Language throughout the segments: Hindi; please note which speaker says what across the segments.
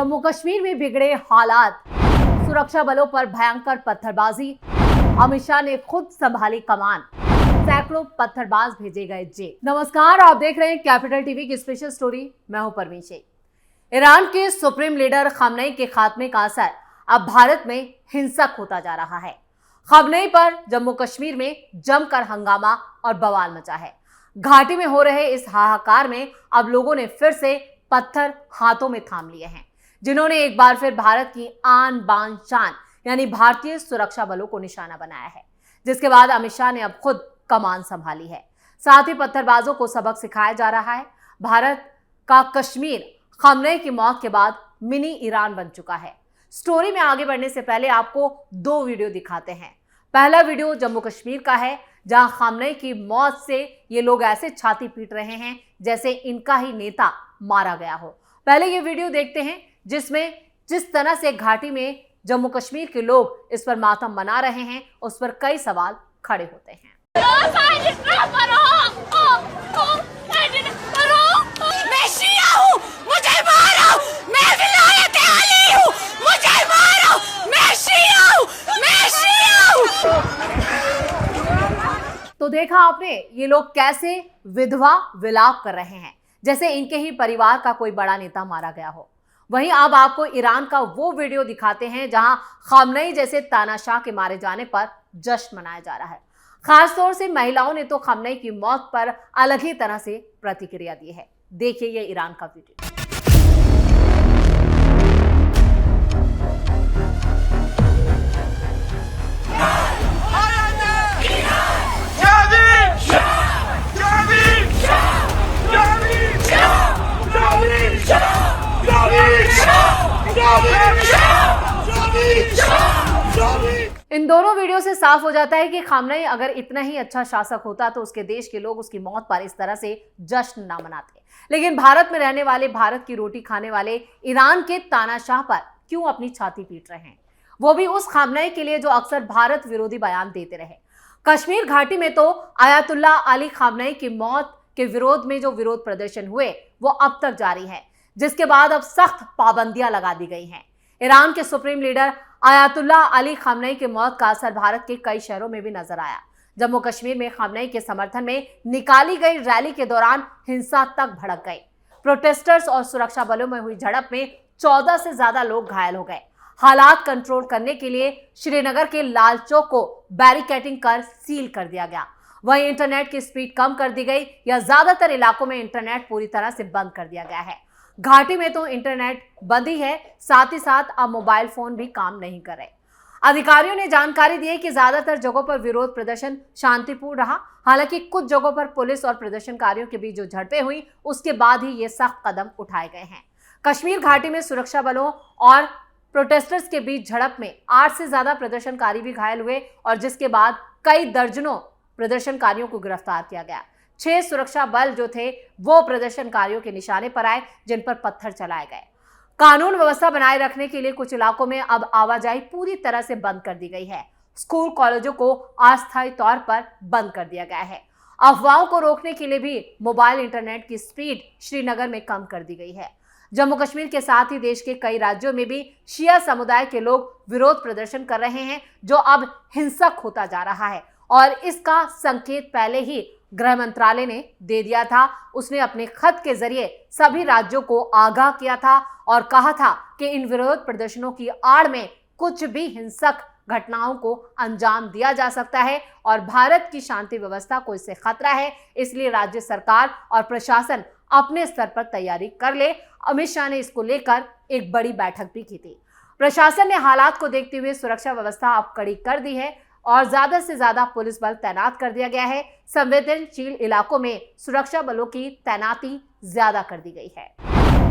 Speaker 1: जम्मू कश्मीर में बिगड़े हालात, सुरक्षा बलों पर भयंकर पत्थरबाजी, अमित शाह ने खुद संभाली कमान, सैकड़ों पत्थरबाज भेजे गए जेल। नमस्कार, आप देख रहे हैं कैपिटल टीवी की स्पेशल स्टोरी। मैं हूं परवीन शेख। ईरान के सुप्रीम लीडर खamenei के खात्मे का असर अब भारत में हिंसक होता जा रहा है। खamenei पर जम्मू कश्मीर में जमकर हंगामा और बवाल मचा है। घाटी में हो रहे इस हाहाकार में अब लोगों ने फिर से पत्थर हाथों में थाम लिए हैं, जिन्होंने एक बार फिर भारत की आन बान शान यानी भारतीय सुरक्षा बलों को निशाना बनाया है, जिसके बाद अमित शाह ने अब खुद कमान संभाली है। साथ ही पत्थरबाजों को सबक सिखाया जा रहा है। भारत का कश्मीर खamenei की मौत के बाद मिनी ईरान बन चुका है। स्टोरी में आगे बढ़ने से पहले आपको दो वीडियो दिखाते हैं। पहला वीडियो जम्मू कश्मीर का है, जहां खamenei की मौत से ये लोग ऐसे छाती पीट रहे हैं जैसे इनका ही नेता मारा गया हो। पहले ये वीडियो देखते हैं, जिसमें जिस तरह से घाटी में जम्मू कश्मीर के लोग इस पर मातम मना रहे हैं, उस पर कई सवाल खड़े होते हैं।
Speaker 2: मैं शिया हूँ, मुझे मारो, मैं विलायत अली हूँ, मुझे मारो, मैं शिया हूँ, मैं शिया हूँ।
Speaker 1: तो देखा आपने, ये लोग कैसे विधवा विलाप कर रहे हैं, जैसे इनके ही परिवार का कोई बड़ा नेता मारा गया हो। वहीं अब आपको ईरान का वो वीडियो दिखाते हैं जहां खamenei जैसे तानाशाह के मारे जाने पर जश्न मनाया जा रहा है। खासतौर से महिलाओं ने तो खamenei की मौत पर अलग ही तरह से प्रतिक्रिया दी है। देखिए ये ईरान का वीडियो। इन दोनों वीडियो से साफ हो जाता है कि खamenei अगर इतना ही अच्छा शासक होता तो उसके देश के लोग उसकी मौत पर इस तरह से जश्न ना मनाते। लेकिन भारत में रहने वाले, भारत की रोटी खाने वाले ईरान के तानाशाह पर क्यों अपनी छाती पीट रहे हैं, वो भी उस खamenei के लिए जो अक्सर भारत विरोधी बयान देते रहे। कश्मीर घाटी में तो आयतुल्लाह अली खamenei की मौत के विरोध में जो विरोध प्रदर्शन हुए वो अब तक जारी है, जिसके बाद अब सख्त पाबंदियां लगा दी गई हैं। ईरान के सुप्रीम लीडर आयतुल्लाह अली खamenei की मौत का असर भारत के कई शहरों में भी नजर आया। जम्मू कश्मीर में खamenei के समर्थन में निकाली गई रैली के दौरान हिंसा तक भड़क गई। प्रोटेस्टर्स और सुरक्षा बलों में हुई झड़प में 14 से ज्यादा लोग घायल हो गए। हालात कंट्रोल करने के लिए श्रीनगर के लाल चौक को बैरिकेडिंग कर सील कर दिया गया। वहीं इंटरनेट की स्पीड कम कर दी गई या ज्यादातर इलाकों में इंटरनेट पूरी तरह से बंद कर दिया गया है। घाटी में तो इंटरनेट बंद ही है, साथ ही साथ अब मोबाइल फोन भी काम नहीं कर रहे। अधिकारियों ने जानकारी दी है कि ज्यादातर जगहों पर विरोध प्रदर्शन शांतिपूर्ण रहा। हालांकि कुछ जगहों पर पुलिस और प्रदर्शनकारियों के बीच जो झड़पें हुई, उसके बाद ही ये सख्त कदम उठाए गए हैं। कश्मीर घाटी में सुरक्षा बलों और प्रोटेस्टर्स के बीच झड़प में 8 से ज्यादा प्रदर्शनकारी भी घायल हुए और जिसके बाद कई दर्जनों प्रदर्शनकारियों को गिरफ्तार किया गया। 6 सुरक्षा बल जो थे वो प्रदर्शनकारियों के निशाने पर आए, जिन पर पत्थर चलाए गए। कानून व्यवस्था बनाए रखने के लिए कुछ इलाकों में अब आवाजाही पूरी तरह से बंद कर दी गई है। स्कूल कॉलेजों को अस्थायी तौर पर बंद कर दिया गया है। अफवाहों को रोकने के लिए भी मोबाइल इंटरनेट की स्पीड श्रीनगर में कम कर दी गई है। जम्मू कश्मीर के साथ ही देश के कई राज्यों में भी शिया समुदाय के लोग विरोध प्रदर्शन कर रहे हैं, जो अब हिंसक होता जा रहा है और इसका संकेत पहले ही गृह मंत्रालय ने दे दिया था। उसने अपने खत के जरिए सभी राज्यों को आगाह किया था और कहा था कि इन विरोध प्रदर्शनों की आड़ में कुछ भी हिंसक घटनाओं को अंजाम दिया जा सकता है और भारत की शांति व्यवस्था को इससे खतरा है। इसलिए राज्य सरकार और प्रशासन अपने स्तर पर तैयारी कर ले। अमित शाह ने इसको लेकर एक बड़ी बैठक भी की थी। प्रशासन ने हालात को देखते हुए सुरक्षा व्यवस्था अब कड़ी कर दी है और ज्यादा से ज्यादा पुलिस बल तैनात कर दिया गया है। संवेदनशील इलाकों में सुरक्षा बलों की तैनाती ज्यादा कर दी गई है।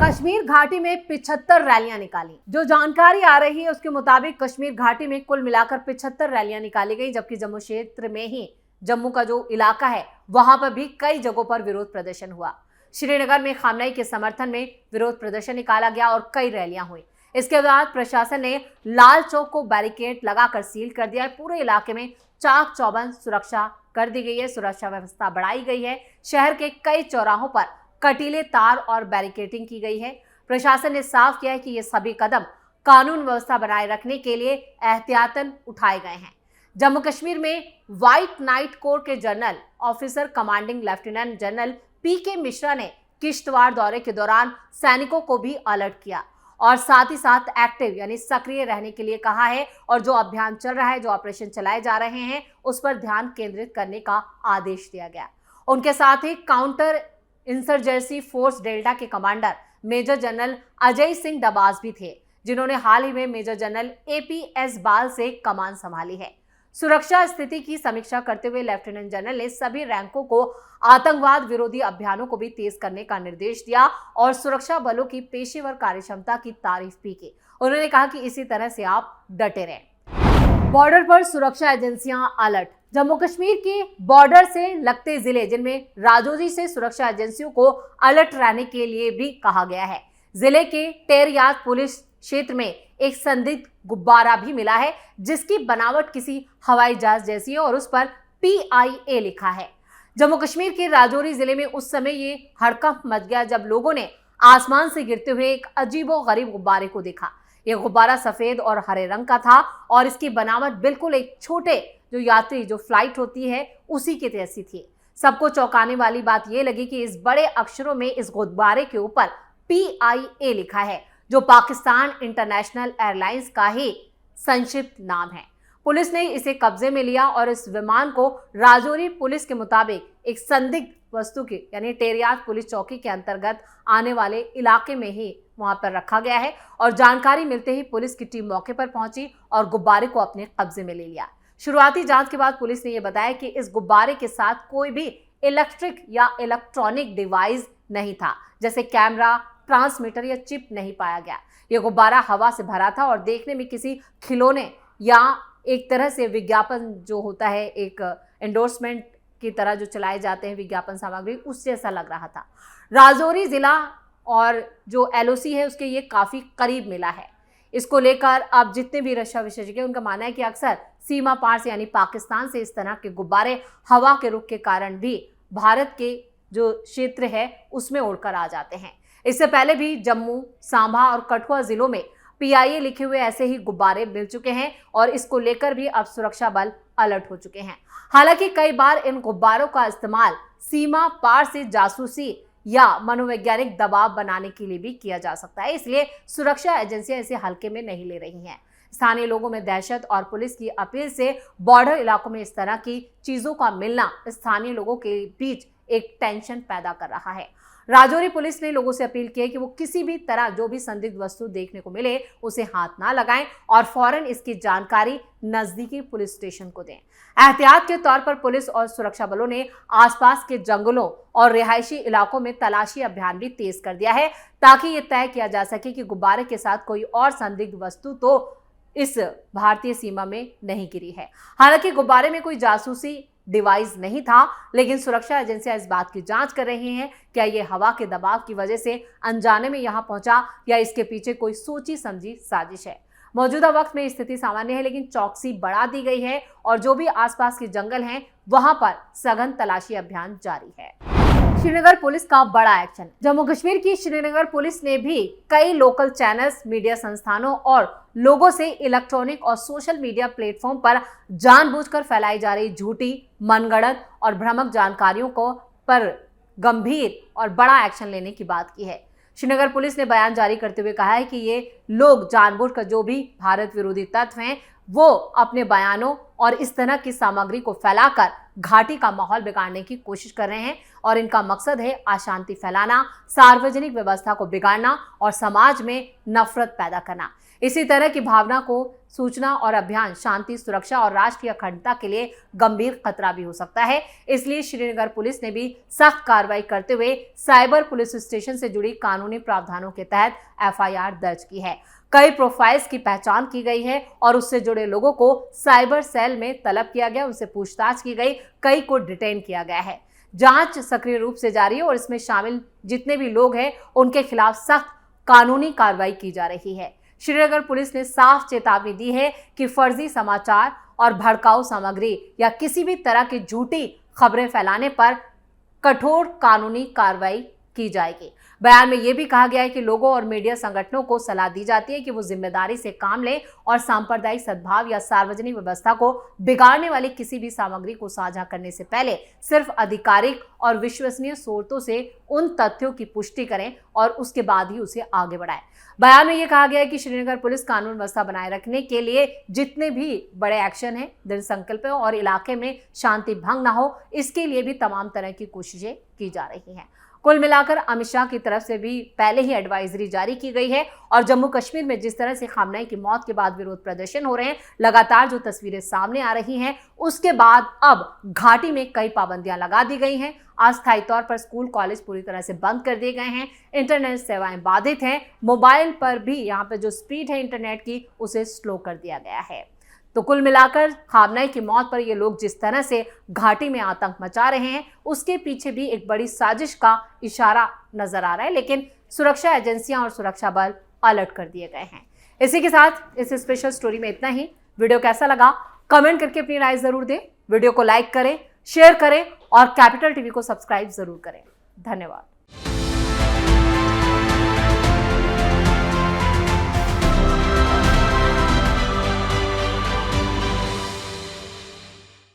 Speaker 1: कश्मीर घाटी में 75 रैलियां निकाली। जो जानकारी आ रही है उसके मुताबिक कश्मीर घाटी में कुल मिलाकर 75 रैलियां निकाली गई, जबकि जम्मू क्षेत्र में ही जम्मू का जो इलाका है वहां पर भी कई जगहों पर विरोध प्रदर्शन हुआ। श्रीनगर में खamenei के समर्थन में विरोध प्रदर्शन निकाला गया और कई रैलियां हुई। इसके बाद प्रशासन ने लाल चौक को बैरिकेड लगाकर सील कर दिया है। पूरे इलाके में चाक चौबंद सुरक्षा कर दी गई है, सुरक्षा व्यवस्था बढ़ाई गई है। शहर के कई चौराहों पर कटीले तार और बैरिकेडिंग की गई है। प्रशासन ने साफ किया है कि ये सभी कदम कानून व्यवस्था बनाए रखने के लिए एहतियातन उठाए गए हैं। जम्मू कश्मीर में व्हाइट नाइट कोर के general officer commanding lieutenant general PK Mishra ने किश्तवाड़ दौरे के दौरान सैनिकों को भी अलर्ट किया और साथ ही साथ एक्टिव यानी सक्रिय रहने के लिए कहा है और जो अभियान चल रहा है, जो ऑपरेशन चलाए जा रहे हैं, उस पर ध्यान केंद्रित करने का आदेश दिया गया। उनके साथ ही काउंटर इंसर्जेंसी फोर्स डेल्टा के commander major general Ajay Singh Dabas भी थे, जिन्होंने हाल ही में मेजर जनरल एपीएस बाल से कमान संभाली है। सुरक्षा स्थिति की समीक्षा करते हुए लेफ्टिनेंट जनरल ने सभी रैंकों को आतंकवाद विरोधी अभियानों को भी तेज करने का निर्देश दिया और सुरक्षा बलों की पेशेवर कार्यक्षमता की तारीफ भी की। उन्होंने कहा कि इसी तरह से आप डटे रहें। बॉर्डर पर सुरक्षा एजेंसियां अलर्ट। जम्मू कश्मीर के बॉर्डर से लगते जिले जिनमें राजौरी से सुरक्षा एजेंसियों को अलर्ट रहने के लिए भी कहा गया है। जिले के टेरयात पुलिस क्षेत्र में एक संदिग्ध गुब्बारा भी मिला है, जिसकी बनावट किसी हवाई जहाज जैसी है और उस पर PIA लिखा है। जम्मू कश्मीर के राजौरी जिले में उस समय ये हड़कंप मच गया जब लोगों ने आसमान से गिरते हुए एक अजीबोगरीब गुब्बारे को देखा। यह गुब्बारा सफेद और हरे रंग का था और इसकी बनावट बिल्कुल एक छोटे जो फ्लाइट होती है उसी की जैसी थी। सबको चौंकाने वाली बात यह लगी कि इस बड़े अक्षरों में इस गुब्बारे के ऊपर PIA लिखा है, जो पाकिस्तान इंटरनेशनल एयरलाइंस का ही संक्षिप्त नाम है। पुलिस ने इसे कब्जे में लिया और इस विमान को राजौरी पुलिस के मुताबिक एक संदिग्ध वस्तु की यानी टेरियात पुलिस चौकी के अंतर्गत आने वाले इलाके में ही वहां पर रखा गया है और जानकारी मिलते ही पुलिस की टीम मौके पर पहुंची और गुब्बारे को अपने कब्जे में ले लिया। शुरुआती जांच के बाद पुलिस ने यह बताया कि इस गुब्बारे के साथ कोई भी इलेक्ट्रिक या इलेक्ट्रॉनिक डिवाइस नहीं था, जैसे कैमरा, ट्रांसमीटर या चिप नहीं पाया गया। यह गुब्बारा हवा से भरा था और देखने में किसी खिलौने या एक तरह से विज्ञापन जो होता है, एक एंडोर्समेंट की तरह जो चलाए जाते हैं विज्ञापन सामग्री, उस जैसा लग रहा था। राजौरी जिला और जो LOC है उसके ये काफी करीब मिला है। इसको लेकर अब जितने भी रक्षा विशेषज्ञ उनका मानना है कि अक्सर सीमा पार से यानी पाकिस्तान से इस तरह के गुब्बारे हवा के रुख के कारण भी भारत के जो क्षेत्र है उसमें उड़कर आ जाते हैं। इससे पहले भी जम्मू, सांबा और कठुआ जिलों में PIA लिखे हुए ऐसे ही गुब्बारे मिल चुके हैं और इसको लेकर भी अब सुरक्षा बल अलर्ट हो चुके हैं। हालांकि कई बार इन गुब्बारों का इस्तेमाल सीमा पार से जासूसी या मनोवैज्ञानिक दबाव बनाने के लिए भी किया जा सकता है, इसलिए सुरक्षा एजेंसियां इसे हल्के में नहीं ले रही हैं। स्थानीय लोगों में दहशत और पुलिस की अपील से बॉर्डर इलाकों में इस तरह की चीजों का मिलना स्थानीय लोगों के बीच एक टेंशन पैदा कर रहा है। राजौरी पुलिस ने लोगों से अपील की है कि वो किसी भी तरह जो भी संदिग्ध वस्तु देखने को मिले उसे हाथ ना लगाएं और फौरन इसकी जानकारी नजदीकी पुलिस स्टेशन को दें। एहतियात के तौर पर पुलिस और सुरक्षा बलों ने आसपास के जंगलों और रिहायशी इलाकों में तलाशी अभियान भी तेज कर दिया है, ताकि ये तय किया जा सके कि गुब्बारे के साथ कोई और संदिग्ध वस्तु तो इस भारतीय सीमा में नहीं गिरी है। हालांकि गुब्बारे में कोई जासूसी डिवाइस नहीं था, लेकिन सुरक्षा एजेंसियां इस बात की जांच कर रही हैं क्या ये हवा के दबाव की वजह से अनजाने में यहां पहुंचा या इसके पीछे कोई सोची समझी साजिश है। मौजूदा वक्त में स्थिति सामान्य है, लेकिन चौकसी बढ़ा दी गई है और जो भी आसपास के जंगल हैं वहां पर सघन तलाशी अभियान जारी है। श्रीनगर पुलिस का बड़ा एक्शन। जम्मू कश्मीर की श्रीनगर पुलिस ने भी कई लोकल चैनल्स, मीडिया संस्थानों और लोगों से इलेक्ट्रॉनिक और सोशल मीडिया प्लेटफॉर्म पर जानबूझकर फैलाई जा रही झूठी, मनगढ़ंत और भ्रामक जानकारियों को पर गंभीर और बड़ा एक्शन लेने की बात की है। श्रीनगर पुलिस ने बयान जारी करते हुए कहा है कि ये लोग जानबूझकर जो भी भारत विरोधी तत्व हैं वो अपने बयानों और इस तरह की सामग्री को फैलाकर घाटी का माहौल बिगाड़ने की कोशिश कर रहे हैं और इनका मकसद है अशांति फैलाना, सार्वजनिक व्यवस्था को बिगाड़ना और समाज में नफरत पैदा करना। इसी तरह की भावना को सूचना और अभियान शांति, सुरक्षा और राष्ट्रीय अखंडता के लिए गंभीर खतरा भी हो सकता है। इसलिए श्रीनगर पुलिस ने भी सख्त कार्रवाई करते हुए साइबर पुलिस स्टेशन से जुड़ी कानूनी प्रावधानों के तहत FIR दर्ज की है। कई प्रोफाइल्स की पहचान की गई है और उससे जुड़े लोगों को साइबर सेल में तलब किया गया, उनसे पूछताछ की गई, कई को डिटेन किया गया है। जांच सक्रिय रूप से जारी है और इसमें शामिल जितने भी लोग हैं उनके खिलाफ सख्त कानूनी कार्रवाई की जा रही है। श्रीनगर पुलिस ने साफ चेतावनी दी है कि फर्जी समाचार और भड़काऊ सामग्री या किसी भी तरह की झूठी खबरें फैलाने पर कठोर कानूनी कार्रवाई की जाएगी। बयान में यह भी कहा गया है कि लोगों और मीडिया संगठनों को सलाह दी जाती है कि वो जिम्मेदारी से काम लें और सांप्रदायिक सद्भाव या सार्वजनिक व्यवस्था को बिगाड़ने वाली किसी भी सामग्री को साझा करने से पहले सिर्फ आधिकारिक और विश्वसनीय स्रोतों से उन तथ्यों की पुष्टि करें और उसके बाद ही उसे आगे बढ़ाएं। बयान में यह कहा गया है कि श्रीनगर पुलिस कानून व्यवस्था बनाए रखने के लिए जितने भी बड़े एक्शन हैं, दृढ़ संकल्प है और इलाके में शांति भंग ना हो, इसके लिए भी तमाम तरह की कोशिशें की जा रही हैं। कुल मिलाकर अमित शाह की तरफ से भी पहले ही एडवाइजरी जारी की गई है और जम्मू कश्मीर में जिस तरह से खामनेई की मौत के बाद विरोध प्रदर्शन हो रहे हैं, लगातार जो तस्वीरें सामने आ रही हैं, उसके बाद अब घाटी में कई पाबंदियां लगा दी गई हैं। अस्थायी तौर पर स्कूल कॉलेज पूरी तरह से बंद कर दिए गए हैं, इंटरनेट सेवाएं बाधित हैं, मोबाइल पर भी यहाँ पे जो स्पीड है इंटरनेट की उसे स्लो कर दिया गया है। तो कुल मिलाकर खामनेई की मौत पर ये लोग जिस तरह से घाटी में आतंक मचा रहे हैं, उसके पीछे भी एक बड़ी साजिश का इशारा नजर आ रहा है, लेकिन सुरक्षा एजेंसियां और सुरक्षा बल अलर्ट कर दिए गए हैं। इसी के साथ इस स्पेशल स्टोरी में इतना ही। वीडियो कैसा लगा कमेंट करके अपनी राय जरूर दें, वीडियो को लाइक करें, शेयर करें और कैपिटल टीवी को सब्सक्राइब जरूर करें। धन्यवाद।